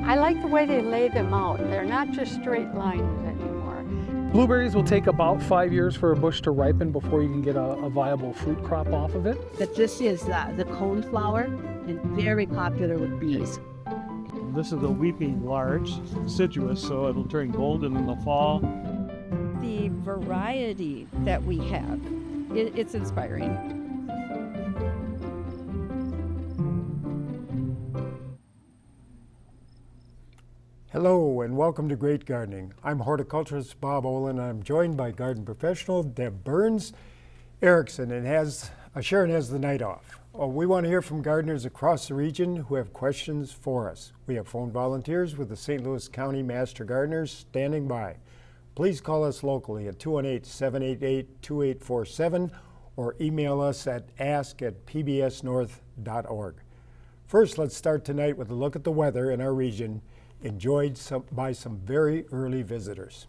I like the way they lay them out. They're not just straight lines anymore. Blueberries will take about 5 years for a bush to ripen before you can get a viable fruit crop off of it. But this is the coneflower and very popular with bees. This is a weeping larch, deciduous, so it'll turn golden in the fall. The variety that we have, it's inspiring. Hello and welcome to Great Gardening. I'm horticulturist Bob Olin. I'm joined by garden professional Deb Burns Erickson, and Sharon has the night off. We want to hear from gardeners across the region who have questions for us. We have phone volunteers with the St. Louis County Master Gardeners standing by. Please call us locally at 218-788-2847 or email us at ask@pbsnorth.org. First, let's start tonight with a look at the weather in our region, enjoyed by some very early visitors.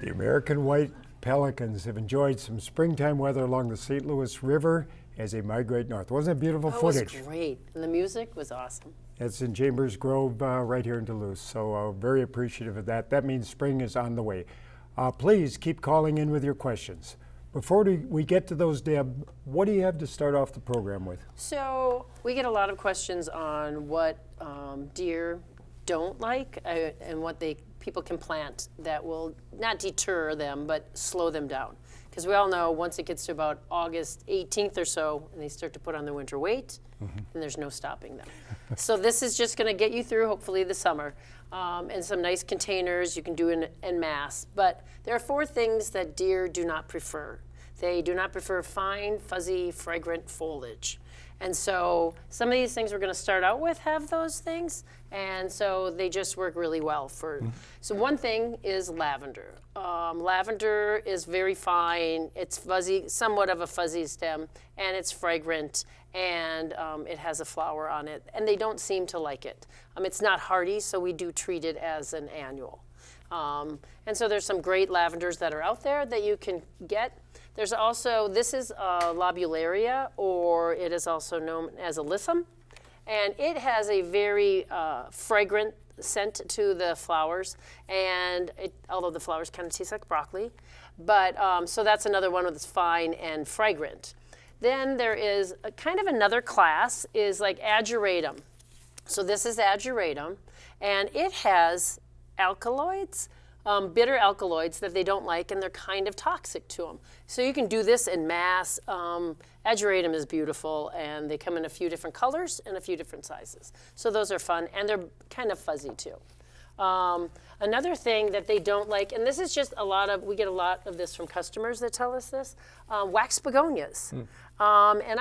The American white pelicans have enjoyed some springtime weather along the St. Louis River as they migrate north. Wasn't it beautiful footage? It was great, and the music was awesome. It's in Chambers Grove right here in Duluth, so very appreciative of that. That means spring is on the way. Please keep calling in with your questions. Before we get to those, Deb, what do you have to start off the program with? So we get a lot of questions on what deer don't like and what people can plant that will not deter them but slow them down. Because we all know once it gets to about August 18th or so and they start to put on their winter weight, and there's no stopping them. So this is just going to get you through hopefully the summer. And some nice containers you can do en masse. But there are 4 things that deer do not prefer. They do not prefer fine, fuzzy, fragrant foliage. And so some of these things we're going to start out with have those things, and so they just work really well for. So one thing is lavender. Lavender is very fine. It's fuzzy, somewhat of a fuzzy stem, and it's fragrant, and it has a flower on it, and they don't seem to like it. It's not hardy, so we do treat it as an annual. And so there's some great lavenders that are out there that you can get. There's also, this is Lobularia, or it is also known as Alyssum, and it has a very fragrant scent to the flowers, and although the flowers kind of taste like broccoli, but so that's another one that's fine and fragrant. Then there is a kind of another class is like Ageratum. So this is Ageratum, and it has alkaloids, bitter alkaloids that they don't like, and they're kind of toxic to them. So you can do this in mass. Ageratum is beautiful, and they come in a few different colors and a few different sizes. So those are fun, and they're kind of fuzzy too. Another thing that they don't like, and this is just we get a lot of this from customers that tell us this, wax begonias. And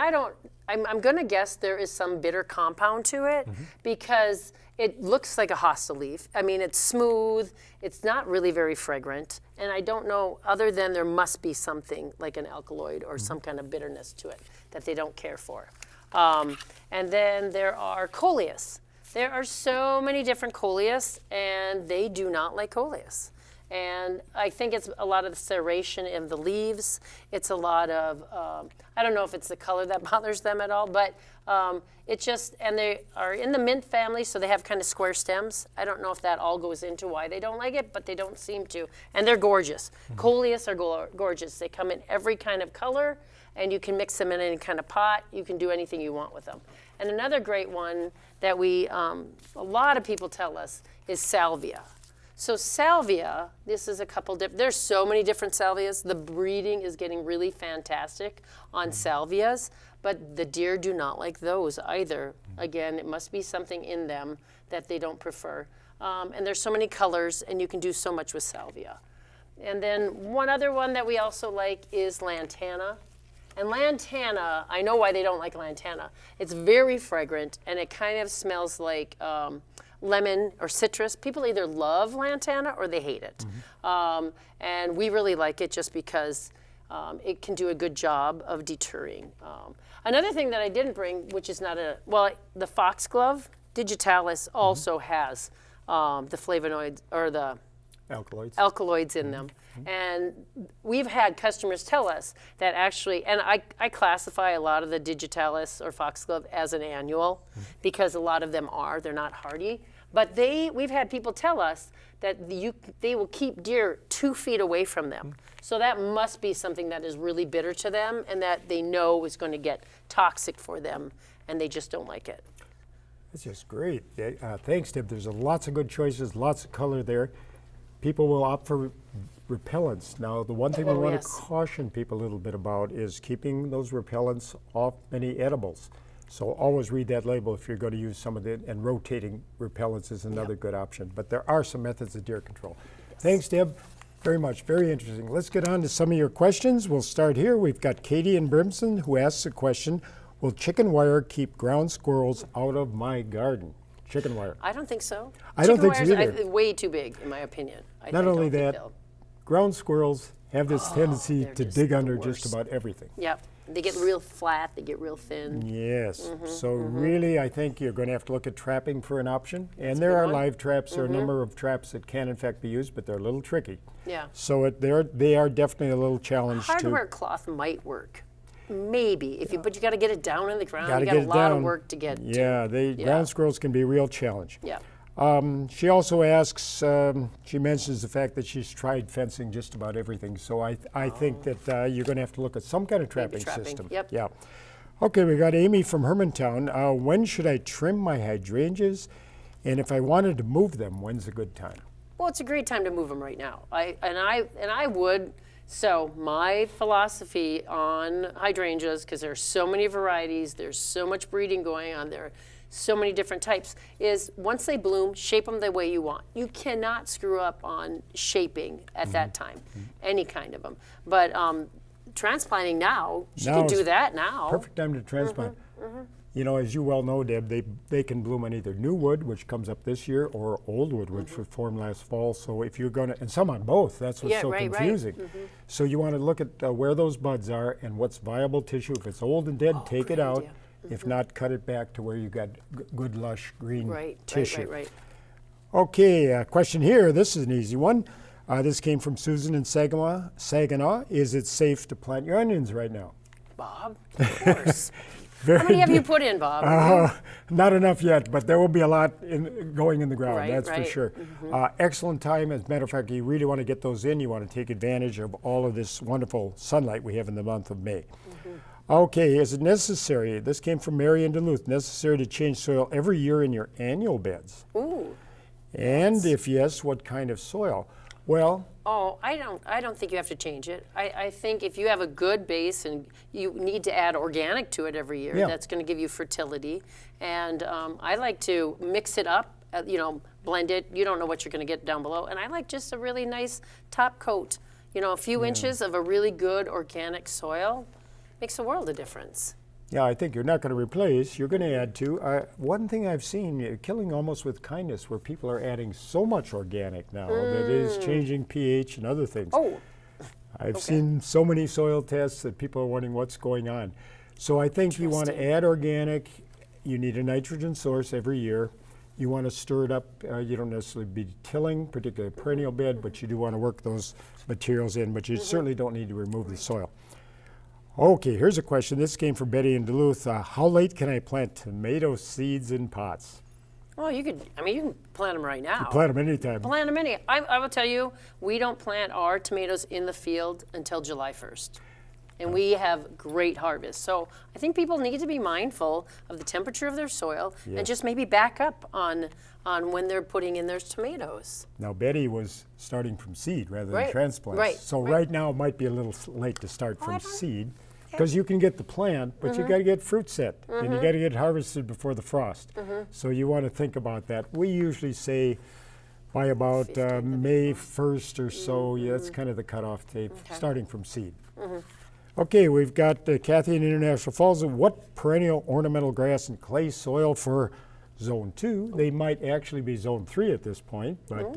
I'm gonna guess there is some bitter compound to it because it looks like a hosta leaf. I mean, it's smooth, it's not really very fragrant, and I don't know, other than there must be something like an alkaloid or some kind of bitterness to it that they don't care for. And then there are Coleus. There are so many different Coleus, and they do not like Coleus. And I think it's a lot of the serration of the leaves. It's a lot of, I don't know if it's the color that bothers them at all, but it just, and they are in the mint family, so they have kind of square stems. I don't know if that all goes into why they don't like it, but they don't seem to. And they're gorgeous. Coleus are gorgeous. They come in every kind of color, and you can mix them in any kind of pot. You can do anything you want with them. And another great one that a lot of people tell us is Salvia. So salvia, this is a couple there's so many different salvias. The breeding is getting really fantastic on salvias, but the deer do not like those either. Again, it must be something in them that they don't prefer. And there's so many colors, and you can do so much with salvia. And then one other one that we also like is lantana. And lantana, I know why they don't like lantana. It's very fragrant, and it kind of smells like lemon or citrus. People either love lantana or they hate it. And we really like it just because it can do a good job of deterring. Another thing that I didn't bring, which is not the Foxglove, Digitalis also has the flavonoids or the alkaloids in them. And we've had customers tell us that actually, and I classify a lot of the Digitalis or Foxglove as an annual because a lot of them they're not hardy. But we've had people tell us that they will keep deer 2 feet away from them. So that must be something that is really bitter to them and that they know is going to get toxic for them, and they just don't like it. That's just great. Thanks, Deb. There's lots of good choices, lots of color there. People will opt for repellents. Now, the one thing we want to caution people a little bit about is keeping those repellents off many edibles. So always read that label if you're going to use some of it, and rotating repellents is another good option. But there are some methods of deer control. Thanks, Deb, very much. Very interesting. Let's get on to some of your questions. We'll start here. We've got Katie in Brimson who asks a question, will chicken wire keep ground squirrels out of my garden? Chicken wire. I don't think so. I don't think so either. Chicken wire is way too big, in my opinion. Not only that, ground squirrels have this tendency to dig under just about everything. Yep. They get real flat, they get real thin. Yes. So really, I think you're going to have to look at trapping for an option. And there are live traps. There are a number of traps that can, in fact, be used, but they're a little tricky. Yeah. So they are definitely a little challenge. Hardware cloth might work. Maybe, but you got to get it down in the ground. Gotta you got get a it lot down. of work to get. Ground squirrels can be a real challenge. Yeah. She also asks, she mentions the fact that she's tried fencing just about everything. So I think that you're going to have to look at some kind of trapping system. Yep. Yeah. Okay, we got Amy from Hermantown. When should I trim my hydrangeas? And if I wanted to move them, when's a good time? Well, it's a great time to move them right now. I would. So my philosophy on hydrangeas, because there's so many varieties, there's so much breeding going on there, so many different types, is once they bloom, shape them the way you want. You cannot screw up on shaping at that time, any kind of them. But transplanting now, you can do that now. Perfect time to transplant. You know, as you well know, Deb, they can bloom on either new wood, which comes up this year, or old wood, which was formed last fall. So if you're going to, and some on both, that's what's so confusing. So you want to look at where those buds are and what's viable tissue. If it's old and dead, take it out. If not, cut it back to where you got good, lush green tissue. Right. Okay, question here. This is an easy one. This came from Susan in Saginaw. Is it safe to plant your onions right now? Bob, of course. How many have you put in, Bob? Not enough yet, but there will be a lot going in the ground, that's for sure. Excellent time. As a matter of fact, you really want to get those in. You want to take advantage of all of this wonderful sunlight we have in the month of May. Okay, is it necessary? This came from Mary in Duluth. Necessary to change soil every year in your annual beds? Ooh. And if yes, what kind of soil? Well, I don't think you have to change it. I think if you have a good base and you need to add organic to it every year, that's going to give you fertility. And I like to mix it up, blend it. You don't know what you're going to get down below. And I like just a really nice top coat. A few inches of a really good organic soil makes a world of difference. Yeah, I think you're not going to replace, you're going to add to. One thing I've seen, Killing Almost with Kindness, where people are adding so much organic now that is changing pH and other things. I've seen so many soil tests that people are wondering what's going on. So I think you want to add organic. You need a nitrogen source every year. You want to stir it up. You don't necessarily be tilling, particularly a perennial bed, but you do want to work those materials in, but you certainly don't need to remove the soil. Okay, here's a question. This came from Betty in Duluth. How late can I plant tomato seeds in pots? Well, you can plant them right now. You plant them anytime. Plant them I will tell you, we don't plant our tomatoes in the field until July 1st. and we have great harvests. So I think people need to be mindful of the temperature of their soil and just maybe back up on when they're putting in their tomatoes. Now Betty was starting from seed rather than Right, transplants. right, So right. right now it might be a little late to start from seed because you can get the plant, but you got to get fruit set and you got to get harvested before the frost. So you want to think about that. We usually say by about May 1st or so, that's kind of the cutoff date, starting from seed. Okay, we've got Kathy in International Falls. What perennial ornamental grass and clay soil for Zone 2? They might actually be Zone 3 at this point, but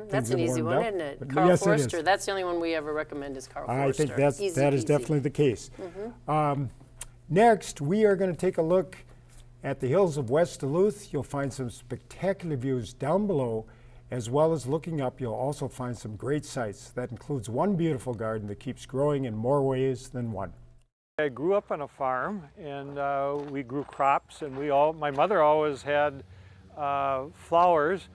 That's an easy one, isn't it? But Carl yes, it is. Forster. That's the only one we ever recommend is Carl I Forster. think that Easy is peasy. definitely the case. Next, we are going to take a look at the hills of West Duluth. You'll find some spectacular views down below, as well as looking up, you'll also find some great sights. That includes one beautiful garden that keeps growing in more ways than one. I grew up on a farm, and we grew crops, and my mother always had flowers.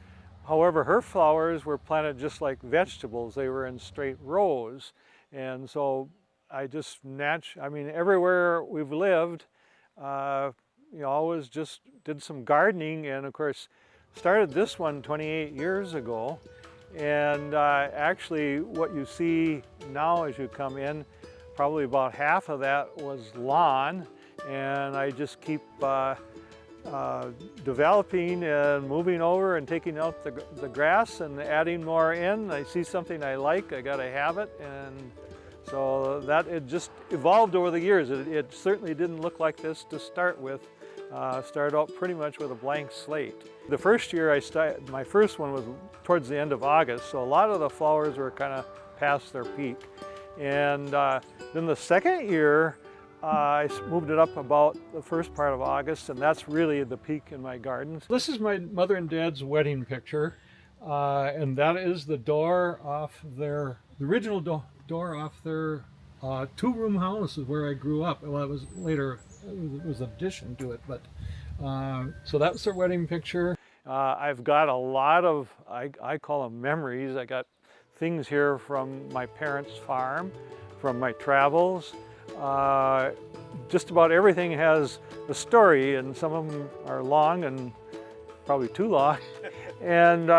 However, her flowers were planted just like vegetables. They were in straight rows. And so I just everywhere we've lived, always just did some gardening, and of course, started this one 28 years ago. And actually what you see now as you come in, probably about half of that was lawn, and I just keep developing and moving over and taking out the grass and adding more in. I see something I like, I gotta have it, and so that it just evolved over the years. It certainly didn't look like this to start with. Started out pretty much with a blank slate. The first year my first one was towards the end of August, so a lot of the flowers were kind of past their peak. And then the second year, I moved it up about the first part of August, and that's really the peak in my gardens. This is my mother and dad's wedding picture, and that is the door off the original door off their two-room house is where I grew up. Well, it was later, it was an addition to it, but so that was their wedding picture. I've got a lot of, I call them memories. I got things here from my parents' farm, from my travels. Just about everything has a story, and some of them are long and probably too long, and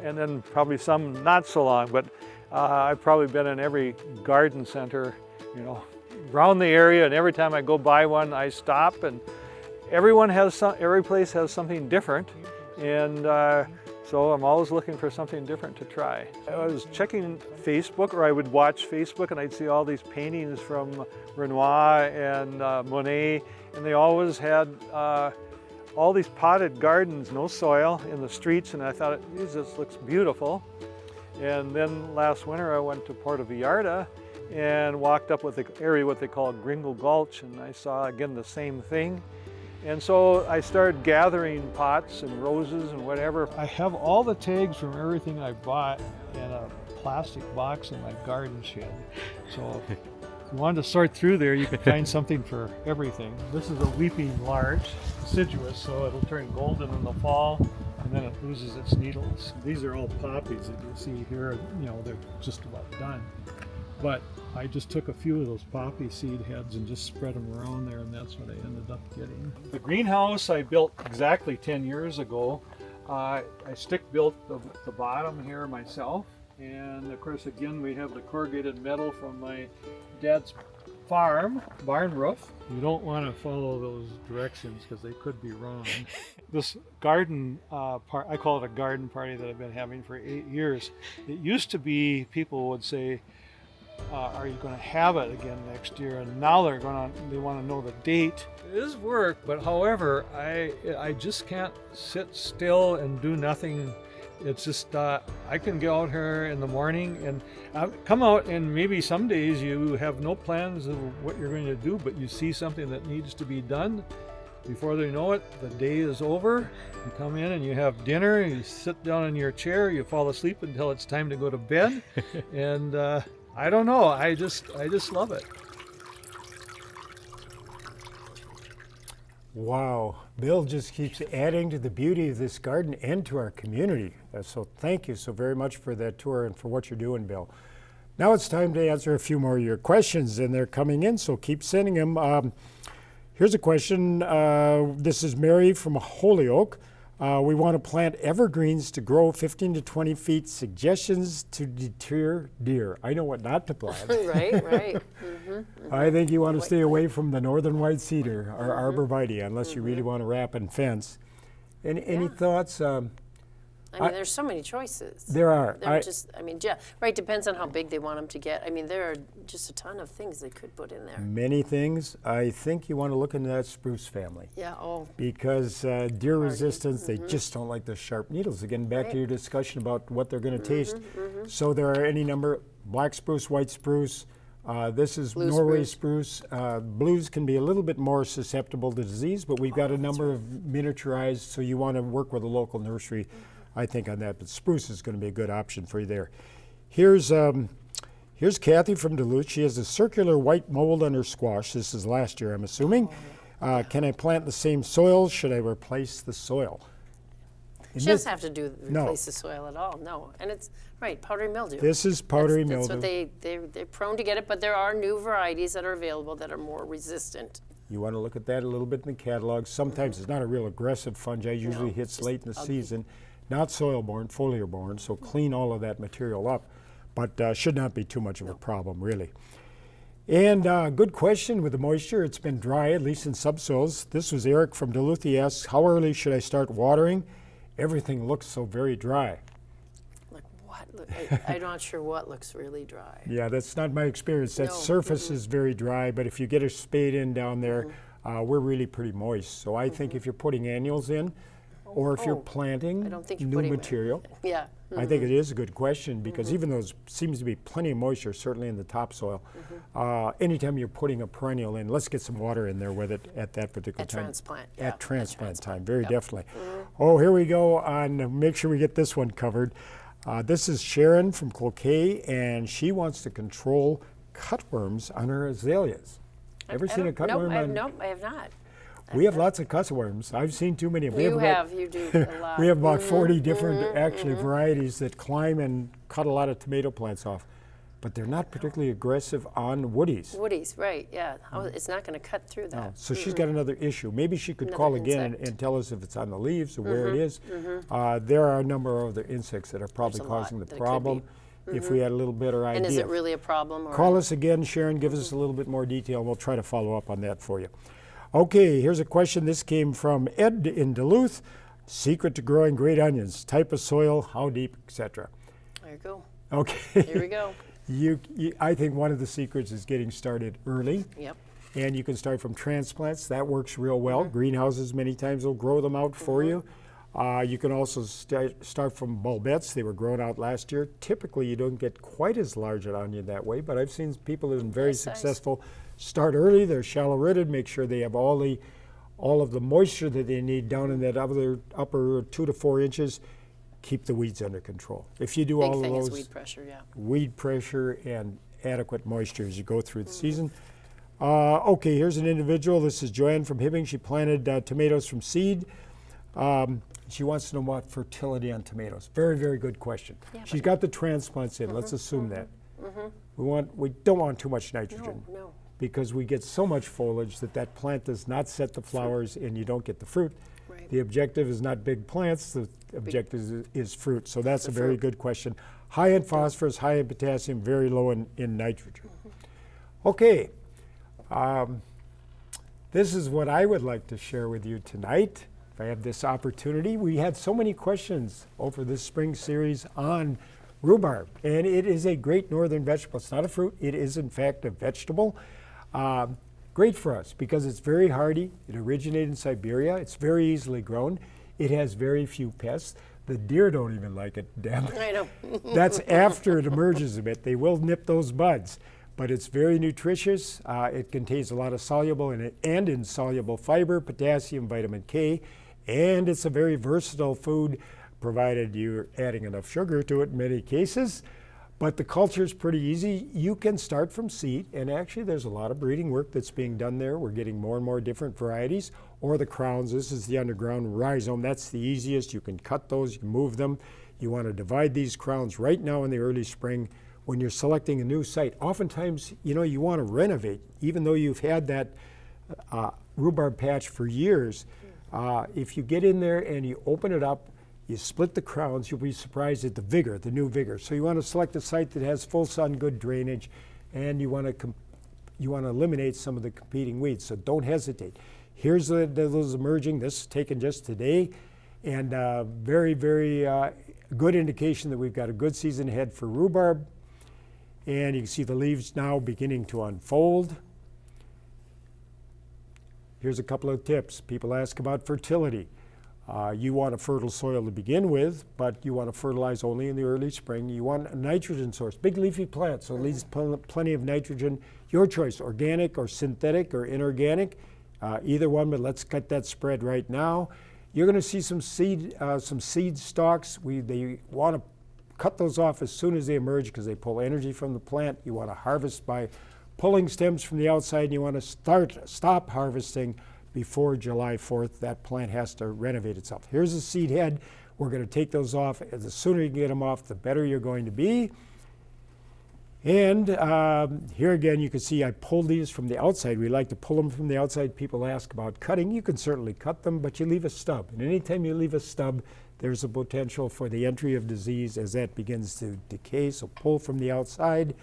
then probably some not so long. But I've probably been in every garden center, around the area, and every time I go by one, I stop, and every place has something different, and so I'm always looking for something different to try. I was checking Facebook, or I would watch Facebook, and I'd see all these paintings from Renoir and Monet, and they always had all these potted gardens, no soil, in the streets, and I thought, geez, this looks beautiful. And then last winter I went to Puerto Vallarta and walked up with the area what they call Gringo Gulch, and I saw again the same thing. And so I started gathering pots and roses and whatever. I have all the tags from everything I bought in a plastic box in my garden shed. So if you wanted to sort through there, you could find something for everything. This is a weeping larch, deciduous, so it'll turn golden in the fall, and then it loses its needles. These are all poppies that you see here. They're just about done. But I just took a few of those poppy seed heads and just spread them around there, and that's what I ended up getting. The greenhouse I built exactly 10 years ago. I stick built the bottom here myself, and of course again we have the corrugated metal from my dad's farm, barn roof. You don't want to follow those directions because they could be wrong. This garden I call it a garden party that I've been having for 8 years. It used to be people would say, are you going to have it again next year? And now they want to know the date. It is work, but however, I just can't sit still and do nothing. It's just I can get out here in the morning and come out, and maybe some days you have no plans of what you're going to do, but you see something that needs to be done. Before they know it, the day is over. You come in and you have dinner, you sit down in your chair, you fall asleep until it's time to go to bed, and I don't know, I just love it. Wow, Bill just keeps adding to the beauty of this garden and to our community. So thank you so very much for that tour and for what you're doing, Bill. Now it's time to answer a few more of your questions, and they're coming in, so keep sending them. Here's a question. This is Mary from Holyoke. We want to plant evergreens to grow 15 to 20 feet. Suggestions to deter deer. I know what not to plant. Right. I think you want to stay away from the northern white cedar or arborvitae unless you really want to wrap and fence. Any thoughts? I mean, there's so many choices. There are. Right, depends on how big they want them to get. I mean, there are just a ton of things they could put in there. Many things. I think you want to look into that spruce family. Yeah, because deer resistance, they just don't like the sharp needles. Again, back to your discussion about what they're going to taste. So there are any number, black spruce, white spruce. This is Blue Norway spruce. Blues can be a little bit more susceptible to disease, but we've got a number of miniaturized, so you want to work with a local nursery, I think, on that. But spruce is going to be a good option for you there. Here's Kathy from Duluth. She has a circular white mold on her squash. This is last year, I'm assuming. Can I plant the same soil? Should I replace the soil? She doesn't have to replace the soil at all, no. And it's, right, powdery mildew. This is powdery mildew. That's what they're prone to get it, but there are new varieties that are available that are more resistant. You want to look at that a little bit in the catalog. Sometimes it's not a real aggressive fungi. Usually hits late in the season. Not soil-borne, foliar-borne, so clean all of that material up. But should not be too much of a problem, really. And good question with the moisture. It's been dry, at least in subsoils. This was Eric from Duluth. He asks, how early should I start watering? Everything looks so very dry. Like what? I'm not sure what looks really dry. Yeah, that's not my experience. That surface is very dry, but if you get a spade in down there, we're really pretty moist. So I think if you're putting annuals in, or if you're planting new material, I think it is a good question because even though there seems to be plenty of moisture, certainly in the topsoil, anytime you're putting a perennial in, let's get some water in there with it at that particular time. At transplant time, very definitely. Oh, here we go on, make sure we get this one covered. This is Sharon from Cloquet, and she wants to control cutworms on her azaleas. Ever seen a cutworm? Nope, I have not. We have lots of cutworms. I've seen too many. You do a lot. We have about 40 different varieties that climb and cut a lot of tomato plants off. But they're not particularly aggressive on woodies. Woodies, right, yeah. It's not going to cut through that. No. So she's got another issue. Maybe she could call again and tell us if it's on the leaves or where it is. There are a number of other insects that are probably causing the problem. If we had a little better idea. And is it really a problem? Call us again, Sharon. Give us a little bit more detail, and we'll try to follow up on that for you. Okay, here's a question. This came from Ed in Duluth. Secret to growing great onions: type of soil, how deep, etc. There you go. Okay. Here we go. I think one of the secrets is getting started early. Yep. And you can start from transplants. That works real well. Greenhouses many times will grow them out for you. You can also start from bulbets. They were grown out last year. Typically, you don't get quite as large an onion that way, but I've seen people who have been very successful. Start early. They're shallow rooted. Make sure they have all of the moisture that they need down in that upper 2 to 4 inches. Keep the weeds under control. If you do all of those, big thing is weed pressure, weed pressure and adequate moisture as you go through the season. Okay, here's an individual. This is Joanne from Hibbing. She planted tomatoes from seed. She wants to know about fertility on tomatoes. Very, very good question. Yeah, she's got the transplants in. Let's assume that. We don't want too much nitrogen. No. Because we get so much foliage that plant does not set the flowers and you don't get the fruit. Right. The objective is not big plants, the objective is fruit. So that's a very good question. High in phosphorus, high in potassium, very low in nitrogen. Okay, this is what I would like to share with you tonight. If I have this opportunity, we had so many questions over this spring series on rhubarb, and it is a great northern vegetable. It's not a fruit, it is in fact a vegetable. Great for us because it's very hardy. It originated in Siberia. It's very easily grown. It has very few pests. The deer don't even like it, Deb. I know. That's after it emerges a bit. They will nip those buds, but it's very nutritious. It contains a lot of soluble and insoluble fiber, potassium, vitamin K, and it's a very versatile food, provided you're adding enough sugar to it in many cases. But the culture is pretty easy. You can start from seed, and actually there's a lot of breeding work that's being done there. We're getting more and more different varieties, or the crowns. This is the underground rhizome. That's the easiest. You can cut those, you can move them. You want to divide these crowns right now in the early spring when you're selecting a new site, oftentimes, you know, you want to renovate, even though you've had that rhubarb patch for years. If you get in there and you open it up, you split the crowns, you'll be surprised at the vigor, the new vigor. So you want to select a site that has full sun, good drainage, and you want to eliminate some of the competing weeds. So don't hesitate. Here's those emerging. This is taken just today, and very, very good indication that we've got a good season ahead for rhubarb. And you can see the leaves now beginning to unfold. Here's a couple of tips. People ask about fertility. You want a fertile soil to begin with, but you want to fertilize only in the early spring. You want a nitrogen source, big leafy plants, so it needs plenty of nitrogen. Your choice, organic or synthetic or inorganic, either one, but let's cut that spread right now. You're going to see some seed stalks. They want to cut those off as soon as they emerge because they pull energy from the plant. You want to harvest by pulling stems from the outside, and you want to stop harvesting before July 4th. That plant has to renovate itself. Here's the seed head. We're going to take those off. The sooner you can get them off, the better you're going to be. And here again, you can see I pulled these from the outside. We like to pull them from the outside. People ask about cutting. You can certainly cut them, but you leave a stub. And anytime you leave a stub, there's a potential for the entry of disease as that begins to decay. So pull from the outside.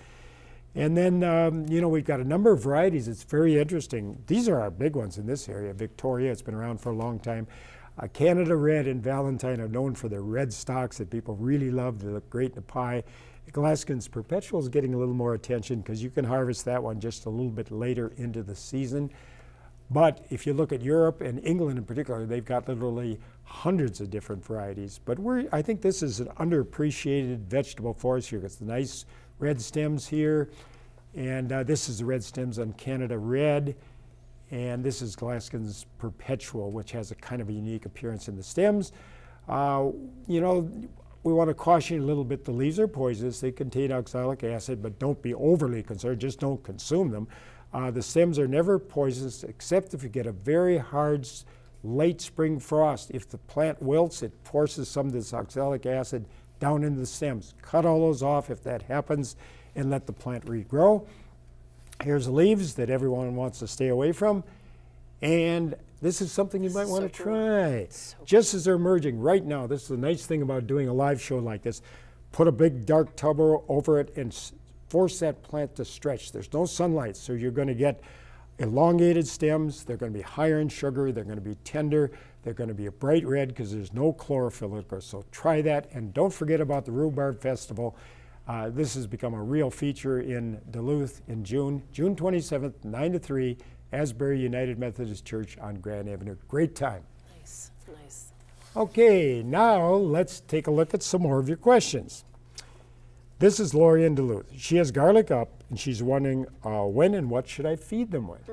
And then, you know, we've got a number of varieties. It's very interesting. These are our big ones in this area. Victoria, it's been around for a long time. Canada Red and Valentine are known for their red stalks that people really love. They look great in a pie. Glaskin's Perpetual is getting a little more attention because you can harvest that one just a little bit later into the season. But if you look at Europe and England in particular, they've got literally hundreds of different varieties. But I think this is an underappreciated vegetable forest here. It's the nice red stems here, and this is the red stems on Canada Red, and this is Glaskin's Perpetual, which has a kind of a unique appearance in the stems. You know, we want to caution you a little bit. The leaves are poisonous. They contain oxalic acid, but don't be overly concerned. Just don't consume them. The stems are never poisonous except if you get a very hard late spring frost. If the plant wilts, it forces some of this oxalic acid down into the stems. Cut all those off if that happens and let the plant regrow. Here's the leaves that everyone wants to stay away from. And this is something you might want to try. Just as they're emerging right now, this is the nice thing about doing a live show like this. Put a big dark tub over it and force that plant to stretch. There's no sunlight, so you're going to get elongated stems. They're going to be higher in sugar. They're going to be tender. They're going to be a bright red because there's no chlorophyll. So try that, and don't forget about the Rhubarb Festival. This has become a real feature in Duluth in June 27th, 9 to 3, Asbury United Methodist Church on Grand Avenue. Great time. Nice, nice. Okay, now let's take a look at some more of your questions. This is Lori in Duluth. She has garlic up, and she's wondering when and what should I feed them with?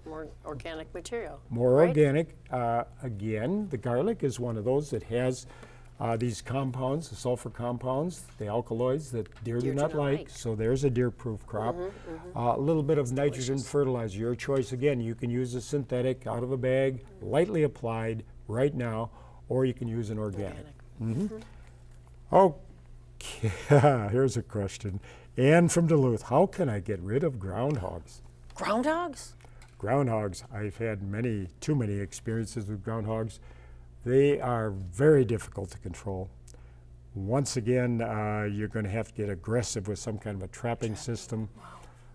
More organic material. More right? organic. Again, the garlic is one of those that has these compounds, the sulfur compounds, the alkaloids that deer do not like. So there's a deer-proof crop. A little bit of nitrogen fertilizer, your choice. Again, you can use a synthetic out of a bag, lightly applied right now, or you can use an organic. Okay, here's a question. Ann from Duluth, how can I get rid of groundhogs? Groundhogs? Groundhogs, I've had too many experiences with groundhogs. They are very difficult to control. Once again, you're going to have to get aggressive with some kind of a trapping system. Wow.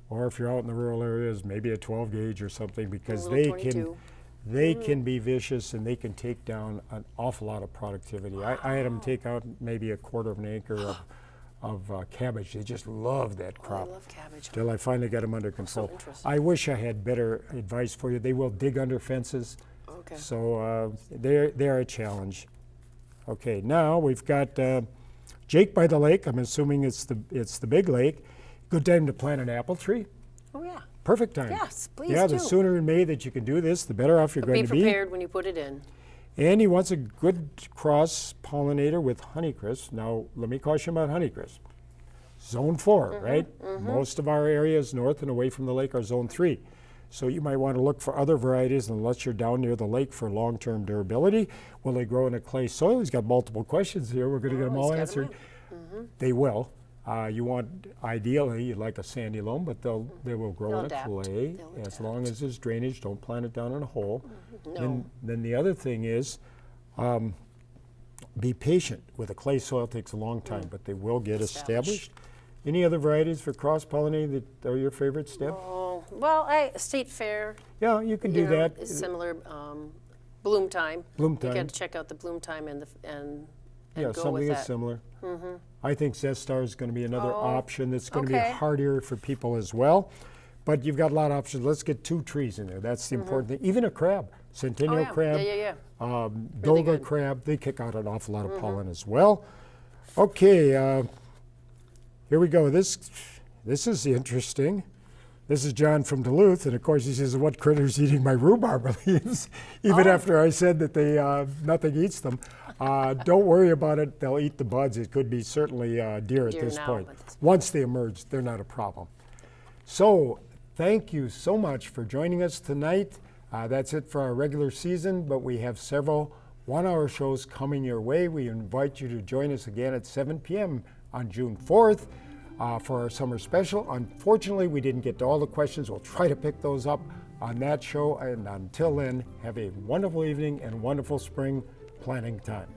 Or if you're out in the rural areas, maybe a 12 gauge or something, because they can be vicious and they can take down an awful lot of productivity. Wow. I had them take out maybe a quarter of an acre of cabbage. They just love that crop. I love cabbage. Till I finally got them under control. So interesting. I wish I had better advice for you. They will dig under fences. Okay. So they're a challenge. Okay, now we've got Jake by the lake. I'm assuming it's the big lake. Good time to plant an apple tree. Oh yeah. Perfect time. Yes, please Yeah, do. the sooner in May that you can do this, the better off you're going to be. Be prepared when you put it in. And he wants a good cross pollinator with honeycrisp. Now, let me caution about honeycrisp. Zone 4, right? Most of our areas north and away from the lake are zone 3. So you might want to look for other varieties unless you're down near the lake for long-term durability. Will they grow in a clay soil? He's got multiple questions here. We're going to get them all answered. They will. You want, ideally, you'd like a sandy loam, but they will grow They'll in a adapt. clay They'll as adapt. long as there's drainage. Don't plant it down in a hole. No. Then the other thing is, be patient. With a clay soil, it takes a long time, but they will get established. Any other varieties for cross-pollinating that are your favorites, Deb? Oh, well, State Fair. Yeah, you can you do know, that. is similar. Bloom time. Bloom You time. got to check out the bloom time and Yeah, go something with that's that. similar. I think Zestar is going to be another Oh, option that's going to okay. be hardier for people as well. But you've got a lot of options. Let's get 2 trees in there. That's the important thing. Even a crab, Centennial Oh, yeah. crab, Yeah. Doga good. crab, they kick out an awful lot of pollen as well. Okay, here we go. This is interesting. This is John from Duluth, and of course he says, "What critter's eating my rhubarb leaves?" Even after I said that they nothing eats them. Don't worry about it. They'll eat the buds. It could be certainly deer at Deer this now, point. but- Once they emerge, they're not a problem. So thank you so much for joining us tonight. That's it for our regular season, but we have several one-hour shows coming your way. We invite you to join us again at 7 p.m. on June 4th for our summer special. Unfortunately, we didn't get to all the questions. We'll try to pick those up on that show. And until then, have a wonderful evening and wonderful spring planting time.